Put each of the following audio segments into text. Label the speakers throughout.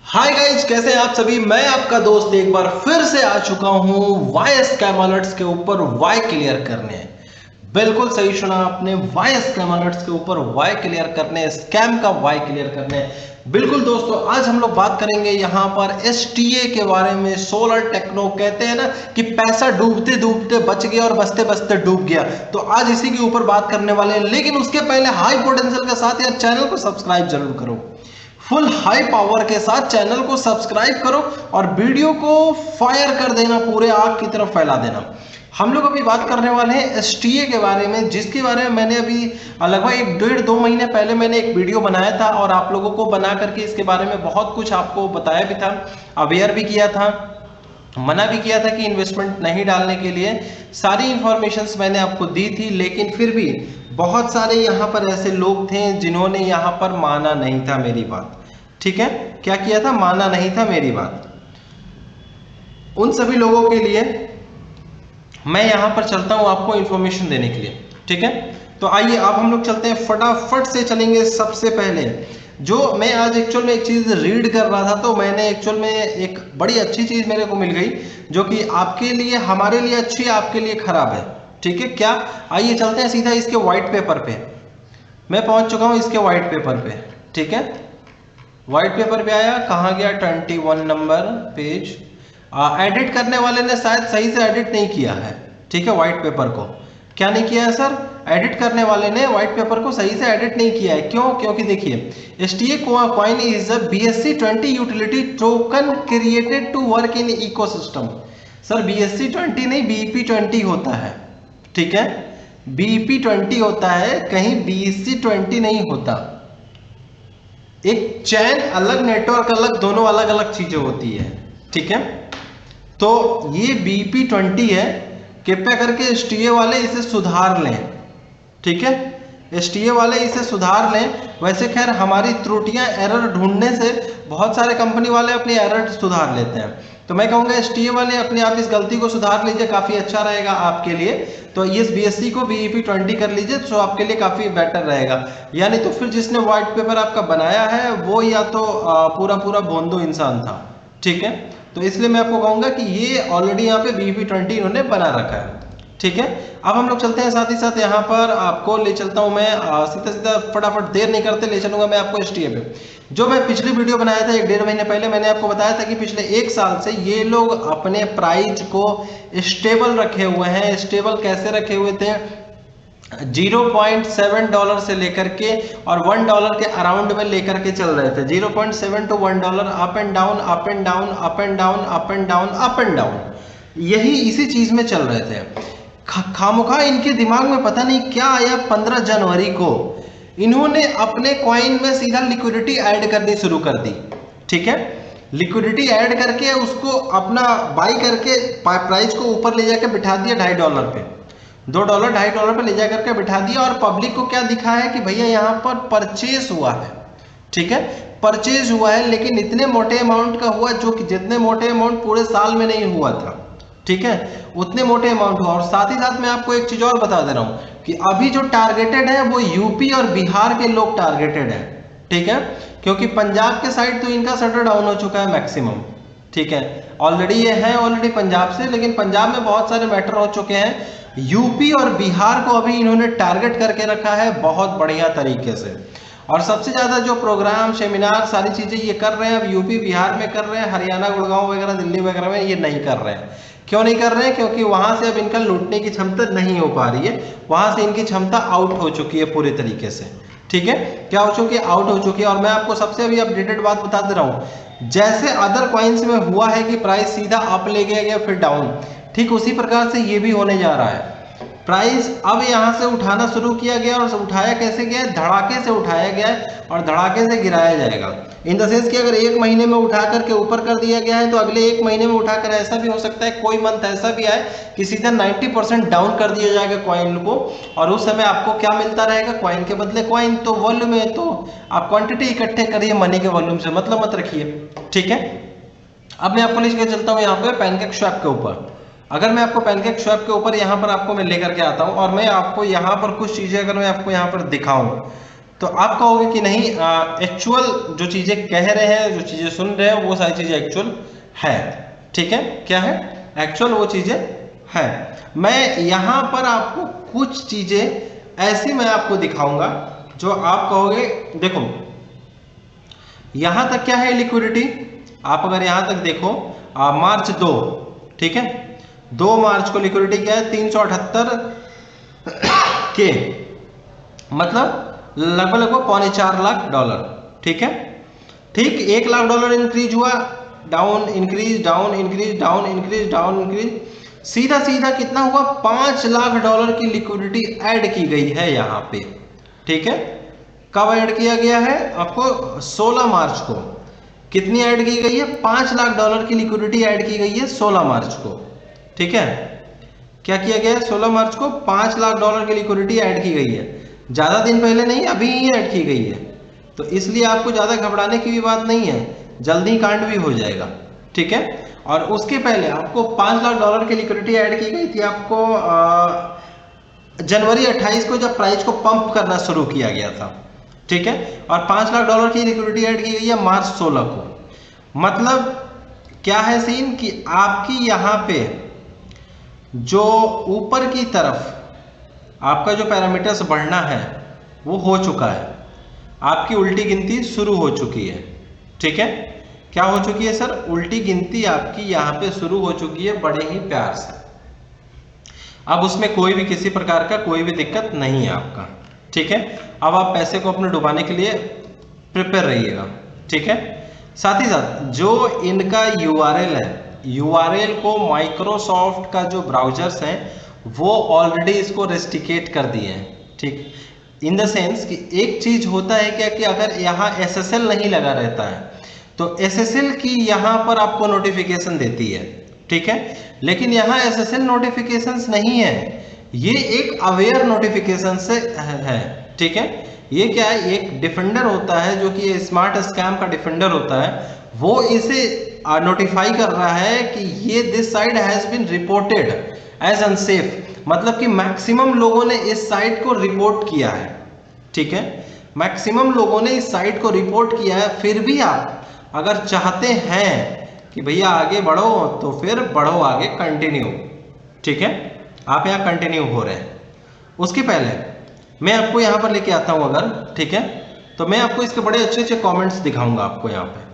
Speaker 1: Hi guys, कैसे हैं आप सभी। मैं आपका दोस्त एक बार फिर से आ चुका हूं वाई स्कैम अलर्ट्स के ऊपर वाई क्लियर करने। बिल्कुल सही सुना आपने, वाई स्कैम अलर्ट्स के ऊपर वाई क्लियर करने, स्कैम का वाई क्लियर करने। बिल्कुल दोस्तों, आज हम लोग बात करेंगे यहाँ पर एसटीए के बारे में। सोलर टेक्नो कहते हैं ना कि पैसा डूबते डूबते बच गया और बचते बचते डूब गया, तो आज इसी के ऊपर बात करने वाले हैं। लेकिन उसके पहले हाई पोटेंशियल के साथ यार चैनल को सब्सक्राइब जरूर करो। फुल हाई पावर के साथ चैनल को सब्सक्राइब करो और वीडियो को फायर कर देना, पूरे आग की तरफ फैला देना। हम लोग अभी बात करने वाले हैं एसटीए के बारे में, जिसके बारे में मैंने अभी लगभग 1 डेढ़ 2 महीने पहले मैंने एक वीडियो बनाया था और आप लोगों को बना करके इसके बारे में बहुत कुछ आपको बताया भी था, अवेयर भी किया था, मना भी किया था कि इन्वेस्टमेंट नहीं डालने के लिए। सारी इंफॉर्मेशंस मैंने आपको दी थी, लेकिन फिर भी बहुत सारे यहाँ पर ऐसे लोग थे जिन्होंने यहाँ पर माना नहीं था मेरी बात। ठीक है, क्या किया था, माना नहीं था मेरी बात। उन सभी लोगों के लिए मैं यहाँ पर चलता हूँ आपको इंफॉर्मेशन देने के लिए। ठीक है, तो आइए अब हम लोग चलते हैं, फटाफट से चलेंगे। सबसे पहले जो मैं आज एक्चुअल में एक चीज रीड कर रहा था, तो मैंने एक्चुअल में एक बड़ी अच्छी चीज मेरे को मिल गई, जो कि आपके लिए, हमारे लिए अच्छी है, आपके लिए खराब है। ठीक है, क्या, आइए चलते हैं सीधा इसके व्हाइट पेपर पे। मैं पहुंच चुका हूं इसके व्हाइट पेपर पे। ठीक है, व्हाइट पेपर पे आया, कहाँ गया, 21 नंबर पेज। एडिट करने वाले ने शायद सही से एडिट नहीं किया है। ठीक है, व्हाइट पेपर को क्या नहीं किया है सर, एडिट करने वाले ने व्हाइट पेपर को सही से एडिट नहीं किया है। क्यों? क्योंकि देखिए, STA coin is a BSC20 utility token created to work in ecosystem. Sir BSC20 नहीं, BEP20 होता है। ठीक है, BEP20 होता है, कहीं BSC20 नहीं होता। एक चैन अलग, नेटवर्क अलग, दोनों अलग अलग चीजें होती है। ठीक है, तो ये BEP20 है। कृपया करके एसटीए वाले इसे सुधार लें। ठीक है, एसटीए वाले इसे सुधार लें। वैसे खैर हमारी त्रुटियां, एरर ढूंढने से बहुत सारे कंपनी वाले अपनी एरर सुधार लेते हैं, तो मैं कहूँगा एसटीए वाले अपने आप इस गलती को सुधार लीजिए, काफ़ी अच्छा रहेगा आपके लिए। तो इस BSC को BEP20 कर लीजिए, तो आपके लिए काफ़ी बेटर रहेगा। यानी तो फिर जिसने व्हाइट पेपर आपका बनाया है वो या तो पूरा पूरा भोंदू इंसान था। ठीक है, तो इसलिए मैं आपको कहूँगा कि ये ऑलरेडी यहाँ पे BEP20 इन्होंने बना रखा है। ठीक है, अब हम लोग चलते हैं, साथ ही साथ यहाँ पर आपको ले चलता हूँ मैं सीधा सीधा, फटाफट देर नहीं करते ले चलूंगा मैं आपको एसटीए पे। जो मैं पिछली वीडियो बनाया था 1 डेढ़ महीने पहले, मैंने आपको बताया था कि पिछले 1 साल से ये लोग अपने प्राइस को स्टेबल रखे हुए हैं। स्टेबल कैसे रखे हुए थे, $0.7 से लेकर के और $1 के अराउंड में लेकर के चल रहे थे। 0.7 to $1, up and down, up and down, up and down, up and down, up and down, यही इसी चीज में चल रहे थे। खामोखा इनके दिमाग में पता नहीं क्या आया, 15 जनवरी को इन्होंने अपने कॉइन में सीधा लिक्विडिटी ऐड करनी शुरू कर दी। ठीक है, लिक्विडिटी ऐड करके उसको अपना बाई करके प्राइस को ऊपर ले जाकर बिठा दिया $2.5 पे, $2 $2.5 पे ले जा करके बिठा दिया। और पब्लिक को क्या दिखा है कि भैया यहाँ पर परचेस हुआ है। ठीक है, परचेज हुआ है, लेकिन इतने मोटे अमाउंट का हुआ जो कि जितने मोटे अमाउंट पूरे साल में नहीं हुआ था। ठीक है, उतने मोटे अमाउंट हुआ। और साथ ही साथ मैं आपको एक चीज और बता दे रहा हूं कि अभी जो टारगेटेड है वो यूपी और बिहार के लोग टारगेटेड है। ठीक है, क्योंकि पंजाब के साइड तो इनका शटर डाउन हो चुका है मैक्सिमम। ठीक है, ऑलरेडी ये है ऑलरेडी पंजाब से, लेकिन पंजाब में बहुत सारे मैटर हो चुके हैं। यूपी और बिहार को अभी इन्होंने टारगेट करके रखा है बहुत बढ़िया तरीके से। और सबसे ज्यादा जो प्रोग्राम, सेमिनार, सारी चीजें ये कर रहे हैं अब यूपी बिहार में कर रहे हैं, हरियाणा, गुड़गांव वगैरह, दिल्ली वगैरह में ये नहीं कर रहे हैं। क्यों नहीं कर रहे हैं? क्योंकि वहां से अब इनका लूटने की क्षमता नहीं हो पा रही है, वहां से इनकी क्षमता आउट हो चुकी है पूरी तरीके से। ठीक है, क्या हो चुकी है, आउट हो चुकी है। और मैं आपको सबसे अभी अपडेटेड बात बता दे रहा हूँ, जैसे अदर कॉइन्स में हुआ है कि प्राइस सीधा अप ले गया फिर डाउन, ठीक उसी प्रकार से ये भी होने जा रहा है। प्राइस अब यहाँ से उठाना शुरू किया गया, और उठाया कैसे गया है, धड़ाके से उठाया गया है और धड़ाके से गिराया जाएगा। इन द सेंस कि अगर 1 महीने में उठा करके ऊपर कर दिया गया है, तो अगले 1 महीने में उठाकर ऐसा भी हो सकता है, कोई मंथ ऐसा भी आए कि सीधा 90% डाउन कर दिया जाएगा कॉइन को। और उस समय आपको क्या मिलता रहेगा, कॉइन के बदले कॉइन। तो वॉल्यूम है, तो आप क्वांटिटी इकट्ठे करिए, मनी के वॉल्यूम से मतलब मत रखिए। ठीक है, अब मैं आपको लेकर चलता हूँ यहाँ पे पैनकेक स्वैप के ऊपर। अगर मैं आपको पैनकेक स्वैप के ऊपर यहाँ पर आपको मैं लेकर के आता हूँ और मैं आपको यहाँ पर कुछ चीजें अगर मैं आपको यहाँ पर दिखाऊं, तो आप कहोगे कि नहीं, एक्चुअल जो चीजें कह रहे हैं, जो चीजें सुन रहे हैं, वो सारी चीजें एक्चुअल है। ठीक है, क्या है? एक्चुअल वो चीजें है। मैं यहाँ पर आपको कुछ चीजें ऐसी मैं आपको दिखाऊंगा जो आप कहोगे, देखो यहां तक क्या है लिक्विडिटी, आप अगर यहां तक देखो मार्च 2, ठीक है, 2 मार्च को लिक्विडिटी क्या है 378 के, मतलब लगभग $4.25 लाख। ठीक है, ठीक $1 लाख इंक्रीज हुआ, down increase, down increase, down increase, down increase, सीधा सीधा कितना हुआ $5 लाख की लिक्विडिटी ऐड की गई है यहाँ पे। ठीक है, कब ऐड किया गया है आपको? 16 मार्च को। कितनी ऐड की गई है? $5 लाख की लिक्विडिटी ऐड की गई है 16 मार्च को। ठीक है, क्या किया गया है? 16 मार्च को $5 लाख की लिक्विडिटी ऐड की गई है, ज्यादा दिन पहले नहीं, अभी ही ऐड की गई है। तो इसलिए आपको ज्यादा घबराने की भी बात नहीं है, जल्दी ही कांड भी हो जाएगा। ठीक है, और उसके पहले आपको $5 लाख की लिक्विडिटी ऐड की गई थी आपको जनवरी 28 को, जब प्राइस को पंप करना शुरू किया गया था। ठीक है, और $5 लाख की लिक्विडिटी ऐड की गई है मार्च 16 को। मतलब क्या है सीन कि आपकी यहां पे जो ऊपर की तरफ आपका जो पैरामीटर्स बढ़ना है वो हो चुका है, आपकी उल्टी गिनती शुरू हो चुकी है। ठीक है, क्या हो चुकी है सर? उल्टी गिनती आपकी यहाँ पे शुरू हो चुकी है, बड़े ही प्यार से। अब उसमें कोई भी किसी प्रकार का कोई भी दिक्कत नहीं है आपका। ठीक है, अब आप पैसे को अपने डुबाने के लिए प्रिपेयर रहिएगा। ठीक है, साथ ही साथ जो इनका यूआरएल है, यूआरएल को माइक्रोसॉफ्ट का जो ब्राउजर्स हैं वो ऑलरेडी इसको रेस्ट्रिकेट कर दिए हैं। ठीक, इन द सेंस कि एक चीज होता है क्या कि अगर यहाँ SSL नहीं लगा रहता है तो SSL की यहाँ पर आपको नोटिफिकेशन देती है। ठीक है, लेकिन यहाँ SSL नोटिफिकेशंस नहीं है, ये एक अवेयर नोटिफिकेशन से है। ठीक है, ये क्या है? एक डिफेंडर होता है जो कि स्मार्ट स्कैम का डिफेंडर होता है, वो इसे नोटिफाई कर रहा है कि ये this site has been reported as unsafe, मतलब कि मैक्सिमम लोगों ने इस साइट को रिपोर्ट किया है। ठीक है, मैक्सिमम लोगों ने इस साइट को रिपोर्ट किया है, फिर भी आप अगर चाहते हैं कि भैया आगे बढ़ो तो फिर बढ़ो आगे, कंटिन्यू। ठीक है, आप यहाँ कंटिन्यू हो रहे हैं। उसके पहले मैं आपको यहाँ पर लेके आता हूँ अगर, ठीक है, तो मैं आपको इसके बड़े अच्छे अच्छे कमेंट्स दिखाऊंगा आपको यहाँ पे।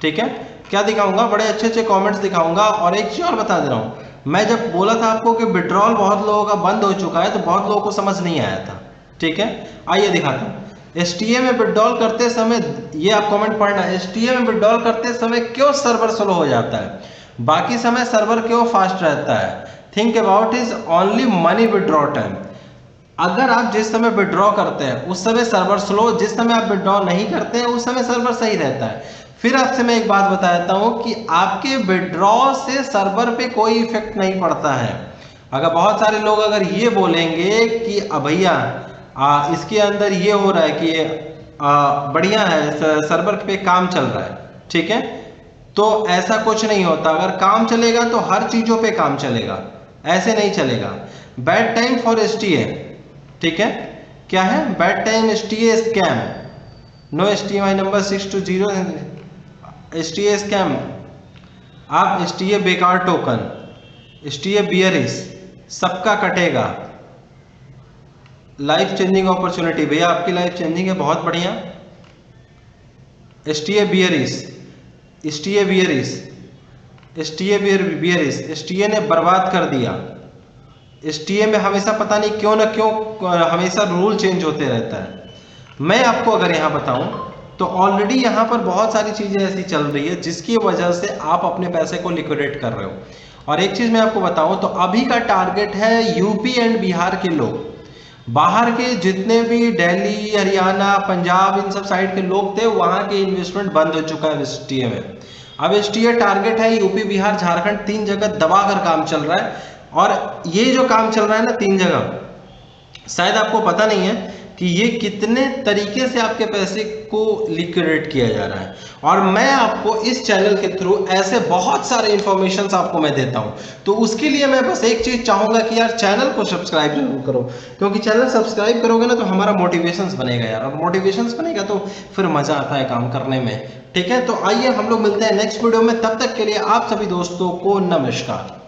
Speaker 1: ठीक है, क्या दिखाऊंगा? बड़े अच्छे अच्छे कमेंट्स दिखाऊंगा। और एक चीज और बता दे रहा हूँ, मैं जब बोला था आपको कि विड्रॉल बहुत लोगों का बंद हो चुका है तो बहुत लोगों को समझ नहीं आया था। ठीक है, आइए दिखाता हूँ। STA में विड्रॉल करते समय, ये आप कमेंट पढ़ना, STA में विड्रॉल करते समय क्यों सर्वर स्लो हो जाता है, बाकी समय सर्वर क्यों फास्ट रहता है? Think about is only money withdraw time. अगर आप जिस समय विड्रॉ करते हैं उस समय सर्वर स्लो, जिस समय आप विड्रॉ नहीं करते हैं उस समय सर्वर सही रहता है। फिर आपसे मैं एक बात बता देता हूं कि आपके विड्रॉ से सर्वर पे कोई इफेक्ट नहीं पड़ता है। अगर बहुत सारे लोग अगर ये बोलेंगे कि भैया इसके अंदर ये हो रहा है कि बढ़िया है, सर्वर पे काम चल रहा है, ठीक है, तो ऐसा कुछ नहीं होता। अगर काम चलेगा तो हर चीजों पे काम चलेगा, ऐसे नहीं चलेगा। बैड टाइम फॉर STA, ठीक है, क्या है? Bad time STA scam, no STMI number 620 STA scam, आप STA बेकार टोकन, STA बियरिश, सबका कटेगा। लाइफ चेंजिंग अपॉर्चुनिटी, भैया आपकी लाइफ चेंजिंग है, बहुत बढ़िया। STA bearish, STA bearish, STA bearish, STA ने बर्बाद कर दिया। STA में हमेशा पता नहीं क्यों ना क्यों हमेशा रूल चेंज होते रहता है। मैं आपको अगर यहाँ बताऊं तो ऑलरेडी यहाँ पर बहुत सारी चीजें ऐसी चल रही है जिसकी वजह से आप अपने पैसे को लिक्विडेट कर रहे हो। और एक चीज मैं आपको बताऊं तो अभी का टारगेट है यूपी एंड बिहार के लोग, बाहर के जितने भी दिल्ली, हरियाणा, पंजाब, इन सब साइड के लोग थे, वहां के इन्वेस्टमेंट बंद हो चुका है STA में। अब STA टारगेट है यूपी, बिहार, झारखंड, 3 जगह दबाकर काम चल रहा है। और ये जो काम चल रहा है ना 3 जगह, शायद आपको पता नहीं है कि ये कितने तरीके से आपके पैसे को लिक्विडेट किया जा रहा है। और मैं आपको इस चैनल के थ्रू ऐसे बहुत सारे इंफॉर्मेशन आपको मैं देता हूं। तो उसके लिए मैं बस एक चीज चाहूंगा कि यार चैनल को सब्सक्राइब जरूर करो, क्योंकि चैनल सब्सक्राइब करोगे ना तो हमारा मोटिवेशन बनेगा यार, और मोटिवेशन बनेगा तो फिर मजा आता है काम करने में। ठीक है, तो आइए हम लोग मिलते हैं नेक्स्ट वीडियो में, तब तक के लिए आप सभी दोस्तों को नमस्कार।